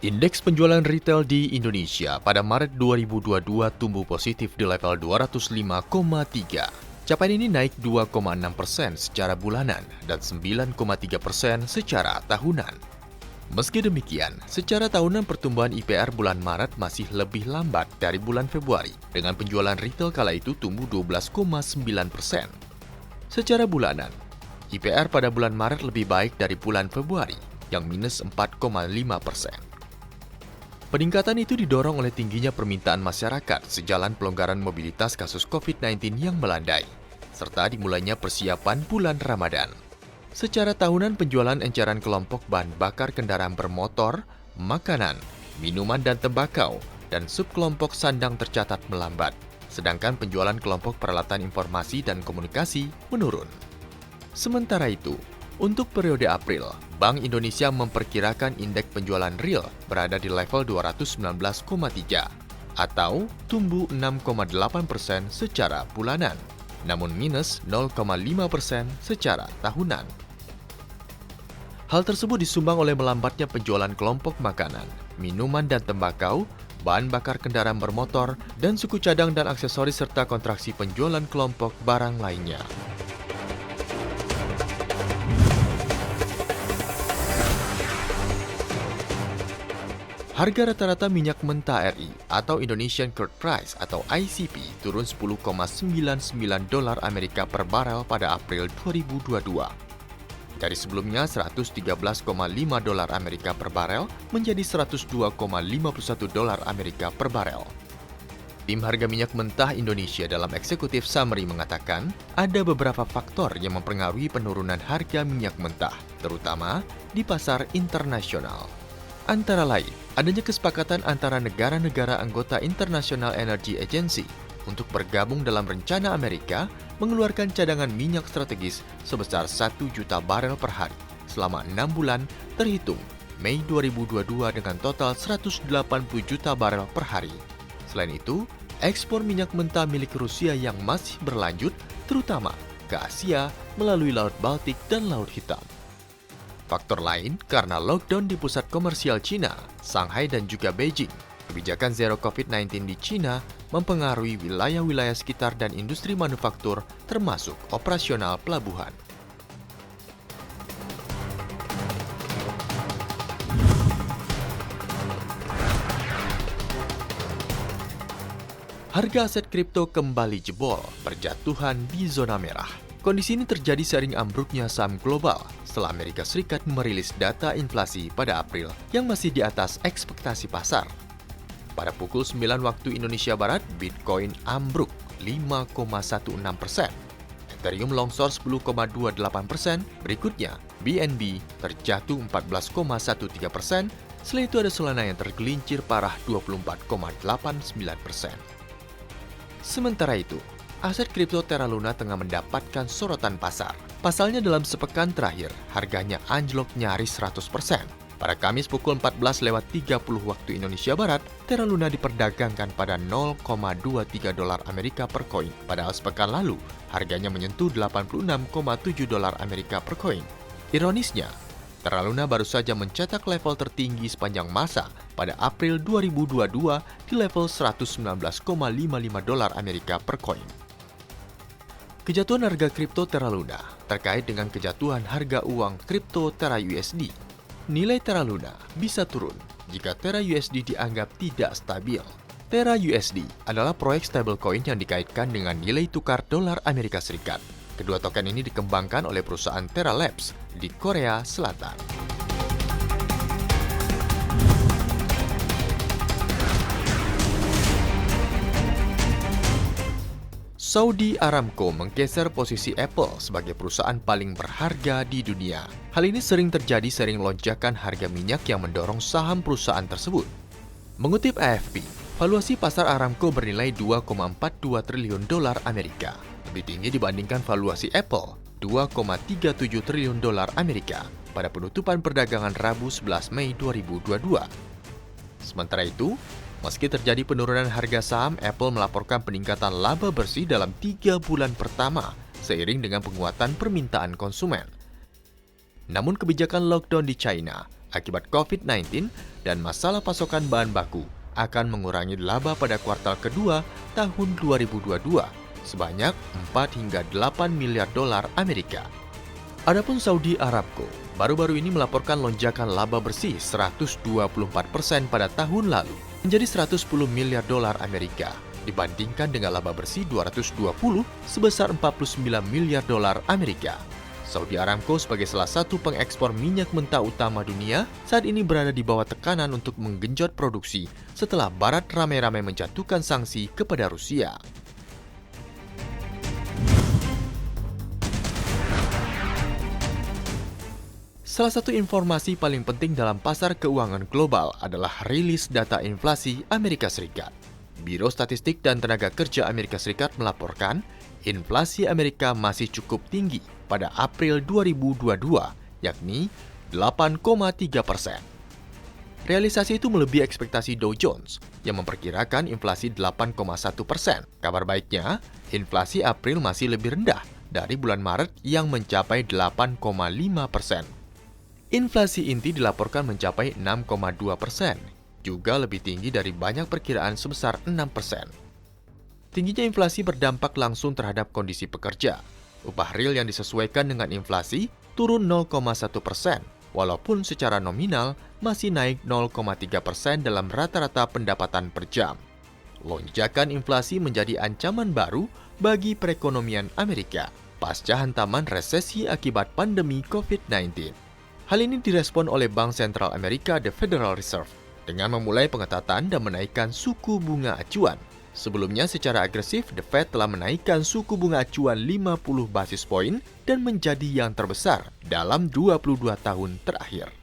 Indeks penjualan retail di Indonesia pada Maret 2022 tumbuh positif di level 205,3. Capaian ini naik 2,6% secara bulanan dan 9,3% secara tahunan. Meski demikian, secara tahunan pertumbuhan IPR bulan Maret masih lebih lambat dari bulan Februari, dengan penjualan retail kala itu tumbuh 12,9%. Secara bulanan, IPR pada bulan Maret lebih baik dari bulan Februari, yang minus 4,5%. Peningkatan itu didorong oleh tingginya permintaan masyarakat sejalan pelonggaran mobilitas kasus COVID-19 yang melandai, serta dimulainya persiapan bulan Ramadan. Secara tahunan penjualan enceran kelompok bahan bakar kendaraan bermotor, makanan, minuman dan tembakau, dan subkelompok sandang tercatat melambat, sedangkan penjualan kelompok peralatan informasi dan komunikasi menurun. Sementara itu, untuk periode April, Bank Indonesia memperkirakan indeks penjualan real berada di level 219,3 atau tumbuh 6,8% secara bulanan, namun minus 0,5% secara tahunan. Hal tersebut disumbang oleh melambatnya penjualan kelompok makanan, minuman dan tembakau, bahan bakar kendaraan bermotor, dan suku cadang dan aksesoris serta kontraksi penjualan kelompok barang lainnya. Harga rata-rata minyak mentah RI atau Indonesian Crude Price atau ICP turun 10,99 dolar Amerika per barel pada April 2022. Dari sebelumnya 113,5 dolar Amerika per barel menjadi 102,51 dolar Amerika per barel. Tim harga minyak mentah Indonesia dalam Executive Summary mengatakan ada beberapa faktor yang mempengaruhi penurunan harga minyak mentah, terutama di pasar internasional. Antara lain, adanya kesepakatan antara negara-negara anggota International Energy Agency untuk bergabung dalam rencana Amerika mengeluarkan cadangan minyak strategis sebesar 1 juta barel per hari selama 6 bulan terhitung Mei 2022 dengan total 180 juta barel per hari. Selain itu, ekspor minyak mentah milik Rusia yang masih berlanjut terutama ke Asia melalui Laut Baltik dan Laut Hitam. Faktor lain karena lockdown di pusat komersial Cina, Shanghai dan juga Beijing. Kebijakan zero COVID-19 di Cina mempengaruhi wilayah-wilayah sekitar dan industri manufaktur termasuk operasional pelabuhan. Harga aset kripto kembali jebol, berjatuhan di zona merah. Kondisi ini terjadi seiring ambruknya saham global setelah Amerika Serikat merilis data inflasi pada April yang masih di atas ekspektasi pasar. Pada pukul 9 waktu Indonesia Barat, Bitcoin ambruk 5,16%. Ethereum longsor 10,28%. Berikutnya, BNB terjatuh 14,13%. Setelah itu ada Solana yang tergelincir parah 24,89%. Sementara itu, aset kripto Terra Luna tengah mendapatkan sorotan pasar. Pasalnya dalam sepekan terakhir, harganya anjlok nyaris 100%. Pada Kamis pukul 14.30 waktu Indonesia Barat, Terra Luna diperdagangkan pada 0,23 dolar Amerika per koin. Padahal sepekan lalu, harganya menyentuh 86,7 dolar Amerika per koin. Ironisnya, Terra Luna baru saja mencetak level tertinggi sepanjang masa pada April 2022 di level 119,55 dolar Amerika per koin. Kejatuhan harga kripto Terra Luna terkait dengan kejatuhan harga uang kripto Terra USD. Nilai Terra Luna bisa turun jika Terra USD dianggap tidak stabil. Terra USD adalah proyek stablecoin yang dikaitkan dengan nilai tukar dolar Amerika Serikat. Kedua token ini dikembangkan oleh perusahaan Terra Labs di Korea Selatan. Saudi Aramco menggeser posisi Apple sebagai perusahaan paling berharga di dunia. Hal ini sering terjadi seiring lonjakan harga minyak yang mendorong saham perusahaan tersebut. Mengutip AFP, valuasi pasar Aramco bernilai 2,42 triliun dolar Amerika. Lebih tinggi dibandingkan valuasi Apple, 2,37 triliun dolar Amerika pada penutupan perdagangan Rabu 11 Mei 2022. Sementara itu, meski terjadi penurunan harga saham, Apple melaporkan peningkatan laba bersih dalam 3 bulan pertama seiring dengan penguatan permintaan konsumen. Namun kebijakan lockdown di China akibat COVID-19 dan masalah pasokan bahan baku akan mengurangi laba pada kuartal kedua tahun 2022 sebanyak 4 hingga 8 miliar dolar Amerika. Adapun Saudi Aramco baru-baru ini melaporkan lonjakan laba bersih 124% pada tahun lalu menjadi 110 miliar dolar Amerika dibandingkan dengan laba bersih 220 sebesar 49 miliar dolar Amerika. Saudi Aramco sebagai salah satu pengekspor minyak mentah utama dunia saat ini berada di bawah tekanan untuk menggenjot produksi setelah Barat ramai-ramai menjatuhkan sanksi kepada Rusia. Salah satu informasi paling penting dalam pasar keuangan global adalah rilis data inflasi Amerika Serikat. Biro Statistik dan Tenaga Kerja Amerika Serikat melaporkan inflasi Amerika masih cukup tinggi pada April 2022, yakni 8,3%. Realisasi itu melebihi ekspektasi Dow Jones yang memperkirakan inflasi 8,1%. Kabar baiknya, inflasi April masih lebih rendah dari bulan Maret yang mencapai 8,5%. Inflasi inti dilaporkan mencapai 6,2%, juga lebih tinggi dari banyak perkiraan sebesar 6%. Tingginya inflasi berdampak langsung terhadap kondisi pekerja. Upah real yang disesuaikan dengan inflasi turun 0,1%, walaupun secara nominal masih naik 0,3% dalam rata-rata pendapatan per jam. Lonjakan inflasi menjadi ancaman baru bagi perekonomian Amerika pasca hantaman resesi akibat pandemi COVID-19. Hal ini direspon oleh Bank Sentral Amerika, The Federal Reserve, dengan memulai pengetatan dan menaikkan suku bunga acuan. Sebelumnya secara agresif, The Fed telah menaikkan suku bunga acuan 50 basis poin dan menjadi yang terbesar dalam 22 tahun terakhir.